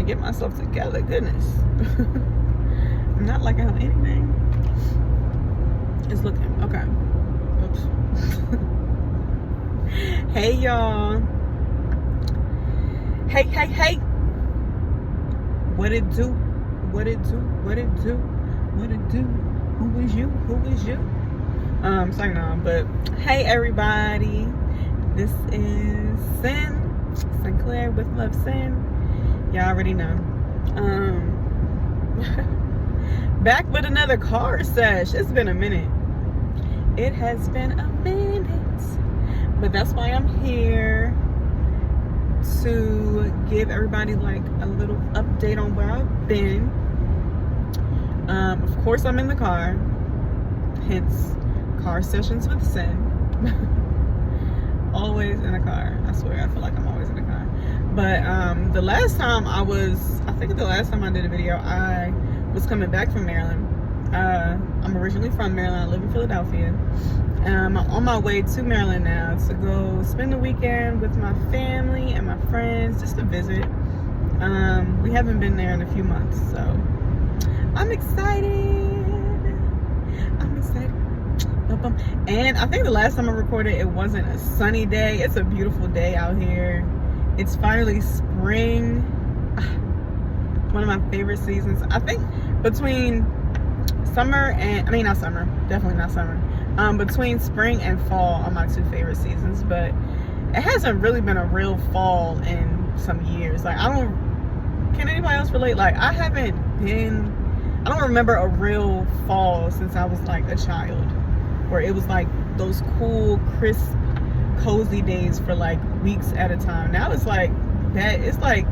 get myself together. Goodness. Not like I have anything. It's looking okay. Oops. Hey y'all. Hey. What it do? What it do? What it do? What it do? Who is you? Who is you? Sorry, no, but hey everybody. This is Sinclair with Love Sin. Y'all already know. Back with another car sesh. It's been a minute. It has been a minute. But that's why I'm here, to give everybody like a little update on where I've been. Of course I'm in the car. Hence car sessions with Sin. Always in a car. I swear, I feel like I'm always in a car. But the last time I did a video, I was coming back from Maryland. I'm originally from Maryland. I live in Philadelphia. I'm on my way to Maryland now to go spend the weekend with my family and my friends, just to visit. We haven't been there in a few months, so I'm excited. And I think the last time I recorded, it wasn't a sunny day. It's a beautiful day out here. It's finally spring. One of my favorite seasons. I think between summer and, not summer, definitely not summer. Between spring and fall are my two favorite seasons, but it hasn't really been a real fall in some years. Like, can anybody else relate? Like, I don't remember a real fall since I was like a child, where it was like those cool, crisp, cozy days for like weeks at a time. Now it's like that. It's like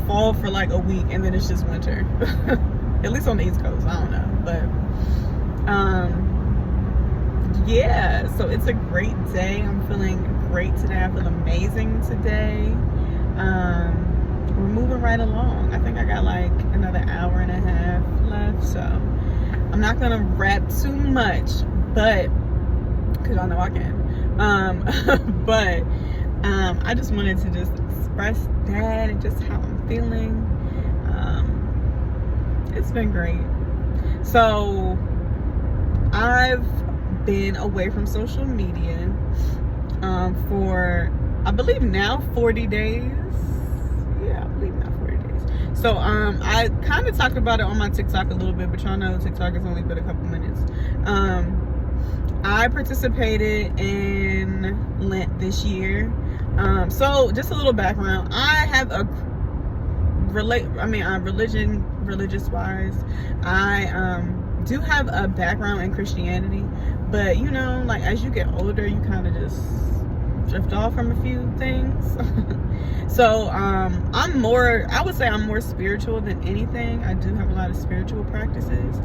fall for like a week and then it's just winter. At least on the East Coast. I don't know, but yeah, so it's a great day. I'm feeling great today. I feel amazing today. We're moving right along. I think I got like another hour and a half left, so I'm not gonna rap too much, but because I know I can. But I just wanted to just express that and just how I'm feeling. It's been great. So I've been away from social media for, I believe now 40 days. Yeah, I believe now 40 days. So I kind of talked about it on my TikTok a little bit, but y'all know TikTok has only been a couple minutes. I participated in Lent this year. So just a little background. I have religious wise, I do have a background in Christianity, but you know, like as you get older, you kind of just drift off from a few things. So I would say I'm more spiritual than anything. I do have a lot of spiritual practices,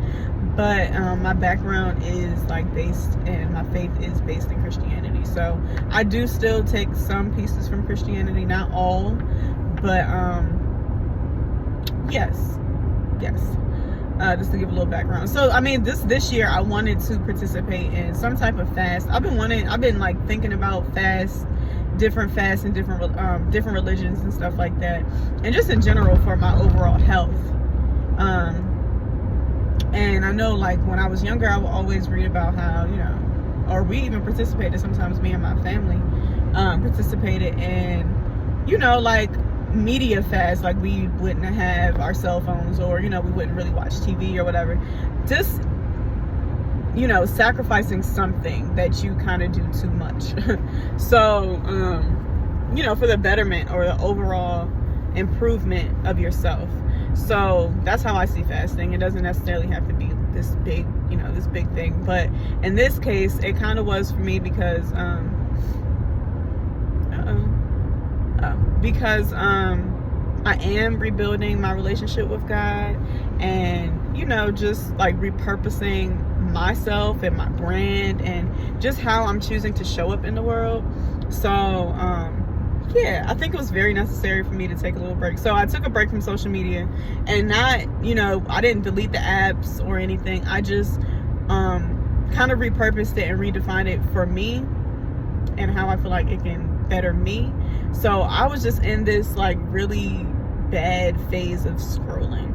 but my background is like based, and my faith is based in Christianity. So I do still take some pieces from Christianity, not all, but yes. Just to give a little background. So this year I wanted to participate in some type of fast. I've been like thinking about different fasts and different religions and stuff like that, and just in general for my overall health. And I know, like when I was younger, I would always read about how, you know, or we even participated, sometimes me and my family participated in, you know, like media fast. Like we wouldn't have our cell phones, or, you know, we wouldn't really watch TV or whatever. Just, you know, sacrificing something that you kind of do too much. So, you know, for the betterment or the overall improvement of yourself. So that's how I see fasting. It doesn't necessarily have to be this big, you know, this big thing. But in this case, it kind of was for me because, I am rebuilding my relationship with God, and, you know, just like repurposing myself and my brand and just how I'm choosing to show up in the world. So, yeah, I think it was very necessary for me to take a little break. So I took a break from social media, and not, you know, I didn't delete the apps or anything. I just kind of repurposed it and redefined it for me and how I feel like it can better me. So I was just in this like really bad phase of scrolling,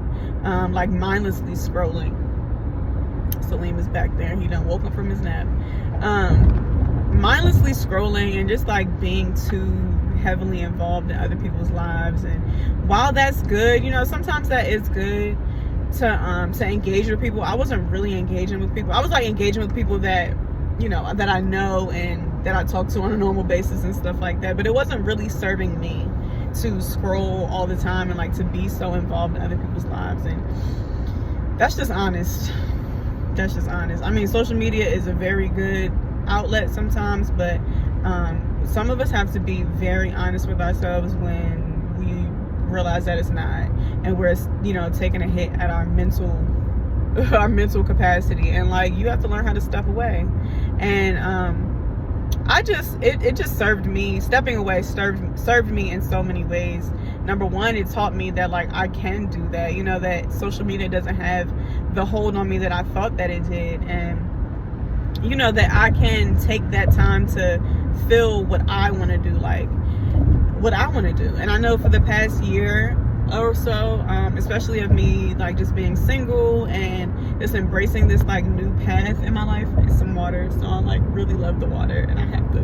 like mindlessly scrolling. Salim is back there. He done woke up from his nap. Mindlessly scrolling and just like being too heavily involved in other people's lives. And while that's good, sometimes that is good to engage with people. I wasn't really engaging with people. I was like engaging with people that that I know and that I talk to on a normal basis and stuff like that, but it wasn't really serving me to scroll all the time and like to be so involved in other people's lives. And that's just honest. I mean, social media is a very good outlet sometimes, but some of us have to be very honest with ourselves when we realize that it's not, and we're taking a hit at our mental capacity. And like, you have to learn how to step away. And it just served me. Stepping away served me in so many ways. Number one, it taught me that like I can do that, that social media doesn't have the hold on me that I thought that it did. And that I can take that time to feel what I want to do, like what I want to do. And I know for the past year or so, especially of me like just being single and just embracing this like new path in my life. It's some water, so I like really love the water, and I have to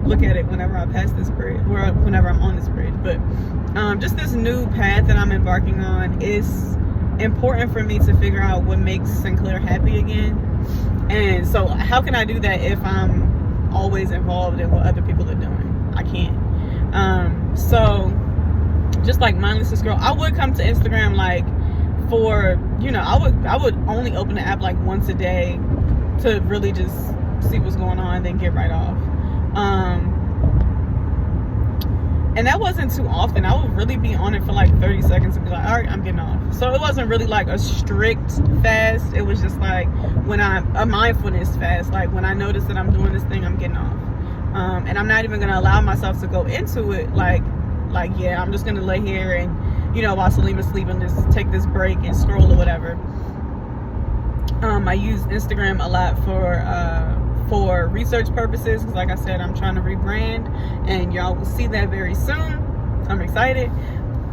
look at it whenever I pass this bridge, or whenever I'm on this bridge. But just this new path that I'm embarking on is important for me to figure out what makes Sinclair happy again. And so how can I do that if I'm always involved in what other people are doing? I can't. So just like mindlessly scroll. I would come to Instagram like for, I would only open the app like once a day to really just see what's going on and then get right off. And that wasn't too often. I would really be on it for like 30 seconds and be like, all right, I'm getting off. So it wasn't really like a strict fast. It was just like a mindfulness fast. Like when I notice that I'm doing this thing, I'm getting off. And I'm not even going to allow myself to go into it like, yeah, I'm just going to lay here and, while Salim is sleeping, just take this break and scroll or whatever. I use Instagram a lot for research purposes, because like I said, I'm trying to rebrand, and y'all will see that very soon. I'm excited.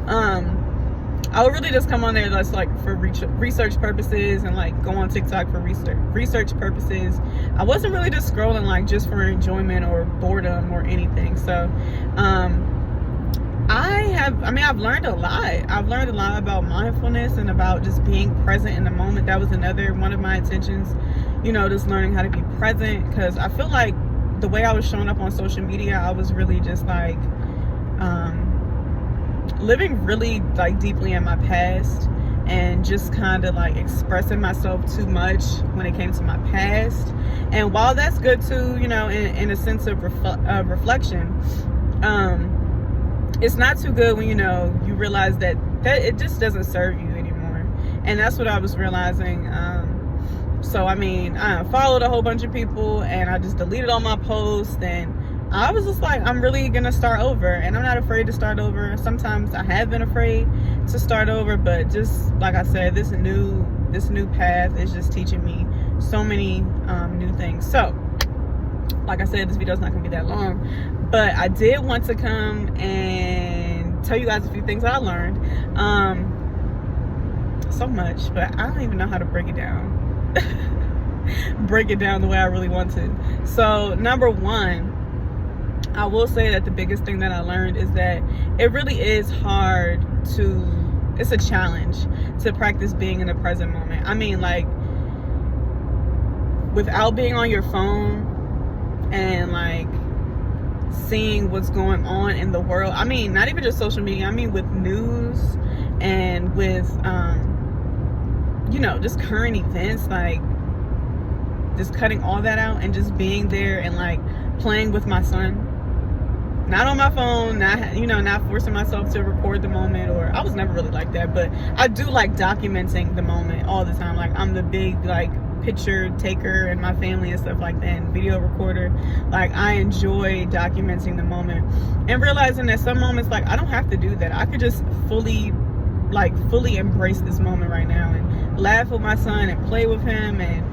I would really just come on there just like for research purposes, and like go on TikTok for research purposes. I wasn't really just scrolling like just for enjoyment or boredom or anything. So I've learned a lot. I've learned a lot about mindfulness and about just being present in the moment. That was another one of my intentions, just learning how to be present, because I feel like the way I was showing up on social media, I was really just like living really like deeply in my past, and just kind of like expressing myself too much when it came to my past. And while that's good too, in a sense of reflection, it's not too good when you realize that it just doesn't serve you anymore. And that's what I was realizing. So I followed a whole bunch of people, and I just deleted all my posts, and I was just like, I'm really gonna start over. And I'm not afraid to start over. Sometimes I have been afraid to start over, but just like I said, this new path is just teaching me so many new things. So like I said, this video is not gonna be that long, but I did want to come and tell you guys a few things I learned. So much, but I don't even know how to break it down the way I really want to. So number one, I will say that the biggest thing that I learned is that it really is hard it's a challenge to practice being in the present moment. I mean, like, without being on your phone and like seeing what's going on in the world. I mean, not even just social media. I mean, with news and with just current events, like just cutting all that out and just being there and like playing with my son. Not on my phone, not forcing myself to record the moment, or I was never really like that, but I do like documenting the moment all the time. Like, I'm the big like picture taker in my family and stuff like that, and video recorder. Like, I enjoy documenting the moment and realizing that some moments, like, I don't have to do that. I could just fully embrace this moment right now and laugh with my son and play with him, and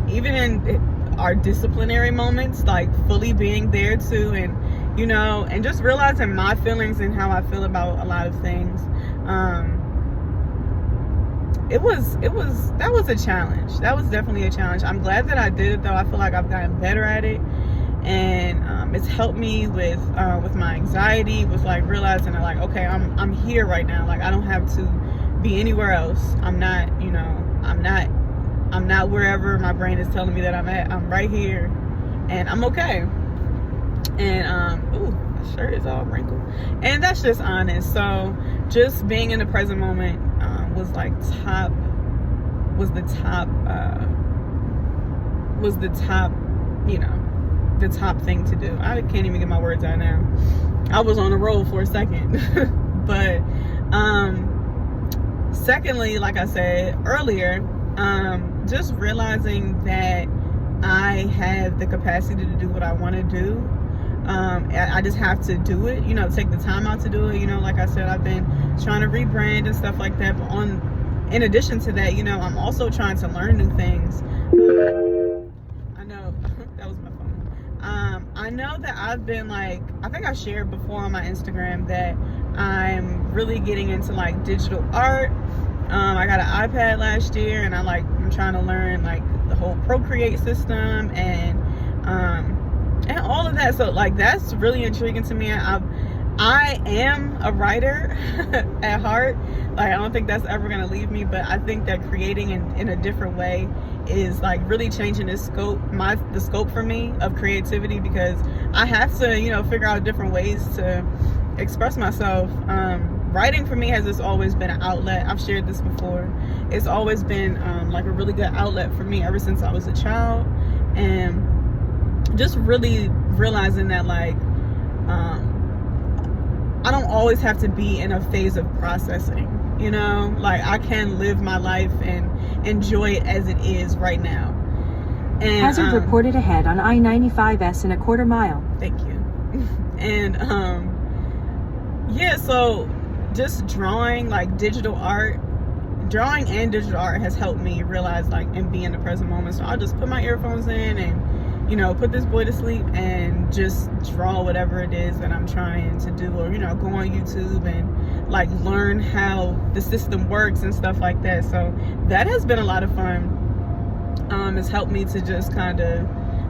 even in our disciplinary moments, like fully being there too, and and just realizing my feelings and how I feel about a lot of things. That was a challenge. That was definitely a challenge. I'm glad that I did it though. I feel like I've gotten better at it, and it's helped me with my anxiety, with like realizing that like, okay, I'm here right now. Like I don't have to be anywhere else. I'm not wherever my brain is telling me that I'm at. I'm right here, and I'm okay. And ooh, my shirt is all wrinkled, and that's just honest. So just being in the present moment was the top thing to do. I can't even get my words out now. I was on a roll for a second. But secondly, like I said earlier, just realizing that I have the capacity to do what I want to do. I just have to do it, take the time out to do it. Like I said, I've been trying to rebrand and stuff like that. But in addition to that, I'm also trying to learn new things. I know that was my phone. I know that I've been I think I shared before on my Instagram that I'm really getting into like digital art. I got an iPad last year, and I'm trying to learn like the whole Procreate system and all of that. So that's really intriguing to me. I am a writer at heart. I don't think that's ever gonna leave me, but I think that creating in a different way is really really changing the scope for me of creativity, because I have to figure out different ways to express myself. Writing for me has just always been an outlet. I've shared this before. It's always been a really good outlet for me ever since I was a child, and just really realizing that I don't always have to be in a phase of processing. I can live my life and enjoy it as it is right now. And hazard reported ahead on I-95S in a quarter mile. Thank you. And so just drawing and digital art has helped me realize and be in the present moment. So I'll just put my earphones in and put this boy to sleep and just draw whatever it is that I'm trying to do, or go on YouTube and learn how the system works and stuff like that. So that has been a lot of fun. It's helped me to just kind of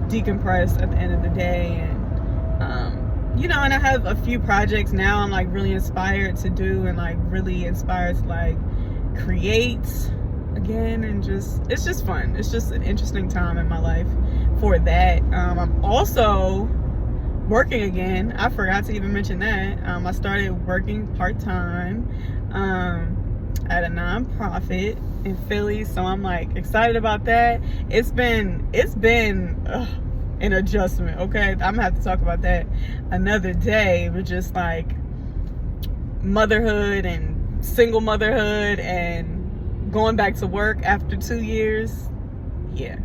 decompress at the end of the day, and and I have a few projects now I'm really inspired to do, and really inspired to create again, and it's just fun. It's just an interesting time in my life for that. I'm also working again. I forgot to even mention that. I started working part-time at a nonprofit in Philly, so I'm excited about that. It's been an adjustment. Okay, I'm gonna have to talk about that another day, with just motherhood and single motherhood and going back to work after 2 years. Yeah,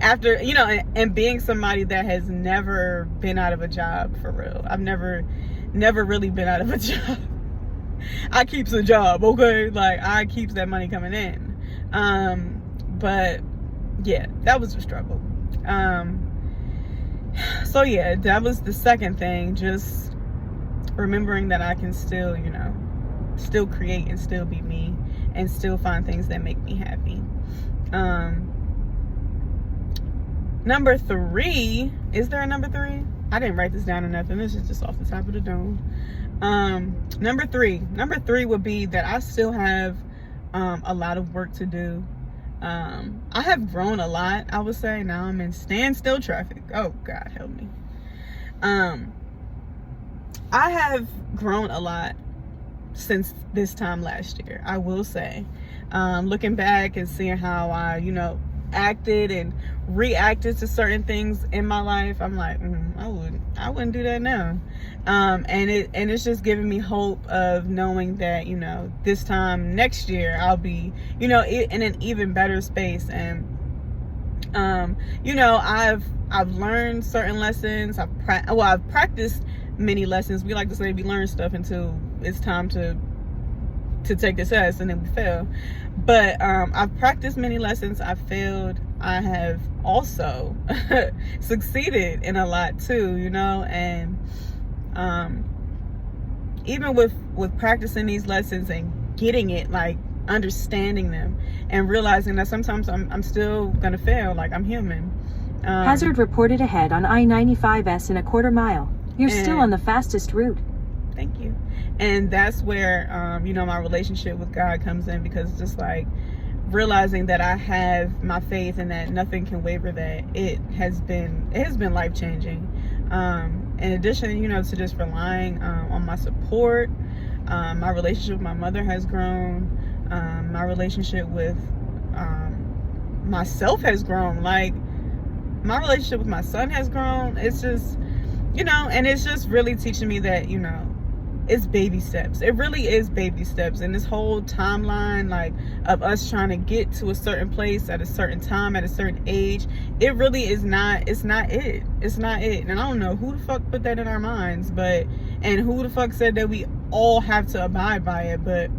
after and being somebody that has never been out of a job for real. I've never really been out of a job. I keeps a job, okay? I keeps that money coming in. But yeah, that was a struggle. So yeah, that was the second thing, just remembering that I can still still create and still be me and still find things that make me happy. Number 3, is there a number 3? I didn't write this down or nothing. This is just off the top of the dome. Number three would be that I still have a lot of work to do. I have grown a lot, I would say. Now I'm in standstill traffic. Oh God, help me. I have grown a lot since this time last year, I will say. Looking back and seeing how I acted and reacted to certain things in my life, I'm I wouldn't do that now. And it's just giving me hope of knowing that this time next year I'll be in an even better space. And I've learned certain lessons. I've practiced many lessons. We like to say we learn stuff until it's time to take the test, and then we fail. But I've practiced many lessons. I've failed. I have also succeeded in a lot too, and even with practicing these lessons and getting it, like understanding them, and realizing that sometimes I'm still gonna fail. Like, I'm human. Hazard reported ahead on I-95S in a quarter mile. You're still on the fastest route. Thank you. And that's where, you know, my relationship with God comes in, because it's just like realizing that I have my faith and that nothing can waver that. It has been life-changing. In addition, you know, to just relying on my support, my relationship with my mother has grown. My relationship with myself has grown. Like, my relationship with my son has grown. It's just, you know, and it's just really teaching me that, you know, it's baby steps. It really is baby steps. And this whole timeline, like, of us trying to get to a certain place at a certain time, at a certain age, it really is not, it's not it. It's not it. And I don't know who the fuck put that in our minds, and who the fuck said that we all have to abide by it. But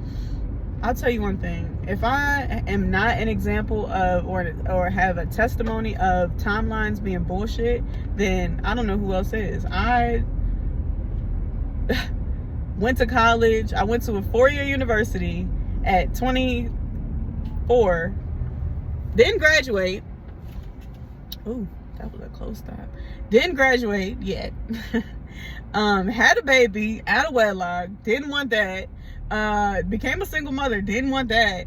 I'll tell you one thing. If I am not an example of, or have a testimony of timelines being bullshit, then I don't know who else is. I went to college. I went to a 4-year university at 24. Didn't graduate. Ooh, that was a close stop. Didn't graduate yet. Had a baby out of wedlock. Didn't want that. Became a single mother. Didn't want that.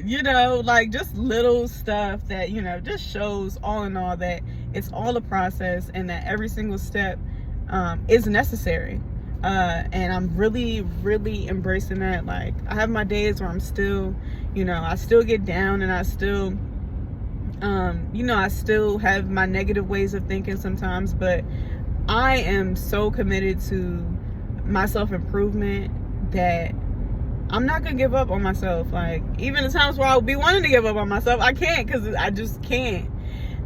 You know, like, just little stuff that, you know, just shows all in all that it's all a process, and that every single step is necessary. And I'm really, really embracing that. Like, I have my days where I'm still, you know, I still get down, and I still, you know, I still have my negative ways of thinking sometimes, but I am so committed to my self-improvement that I'm not gonna give up on myself. Like, even the times where I would be wanting to give up on myself, I can't, because I just can't.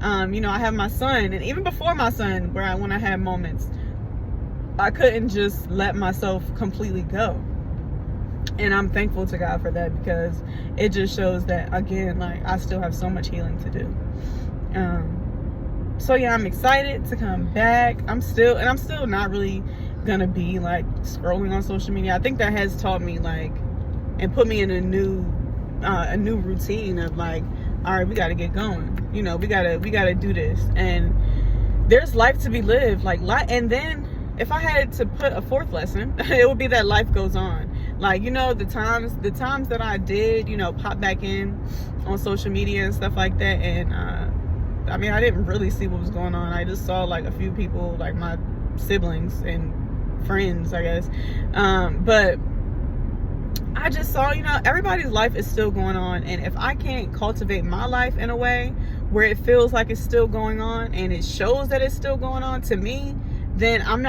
You know, I have my son, and even before my son, when I had moments, I couldn't just let myself completely go. And I'm thankful to God for that, because it just shows that, again, like, I still have so much healing to do. So yeah, I'm excited to come back. I'm still not really gonna be like scrolling on social media. I think that has taught me, like, and put me in a new routine of, like, all right, we got to get going. You know, we gotta do this, and there's life to be lived. Like, and then if I had to put a fourth lesson, it would be that life goes on. Like, you know, the times that I did, you know, pop back in on social media and stuff like that, and I mean, I didn't really see what was going on. I just saw, like, a few people, like my siblings and friends, I guess, but I just saw, you know, everybody's life is still going on, and if I can't cultivate my life in a way where it feels like it's still going on, and it shows that it's still going on to me, then I'm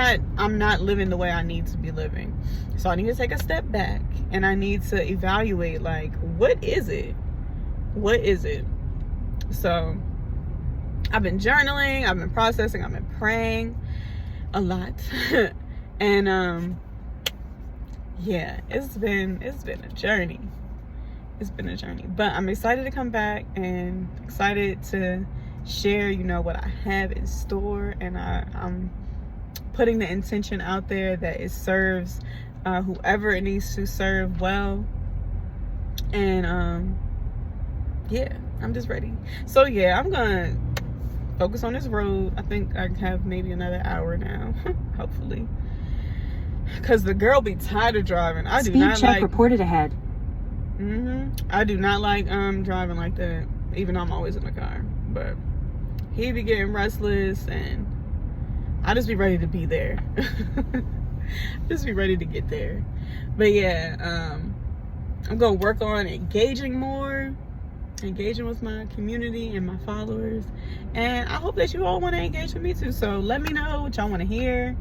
not living the way I need to be living. So I need to take a step back, and I need to evaluate, like, what is it? So I've been journaling, I've been processing, I've been praying a lot. And yeah, it's been a journey. But I'm excited to come back, and excited to share, you know, what I have in store. And I'm putting the intention out there that it serves whoever it needs to serve well. And yeah, I'm just ready. So yeah, I'm gonna focus on this road. I think I have maybe another hour now, hopefully, because the girl be tired of driving. I do Speed not check like reported ahead. I do not like driving like that, even though I'm always in the car. But he be getting restless, and I just be ready to be there. Just be ready to get there. But yeah, I'm gonna work on engaging with my community and my followers, and I hope that you all want to engage with me too. So let me know what y'all want to hear.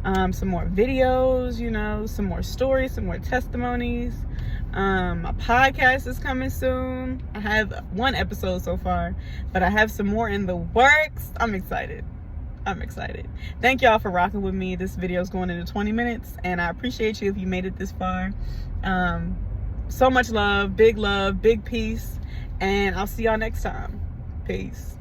Some more videos, you know, some more stories, some more testimonies. My podcast is coming soon. I have 1 episode so far, but I have some more in the works. I'm excited. Thank y'all for rocking with me. This video is going into 20 minutes, and I appreciate you if you made it this far. So much love, big peace, and I'll see y'all next time. Peace.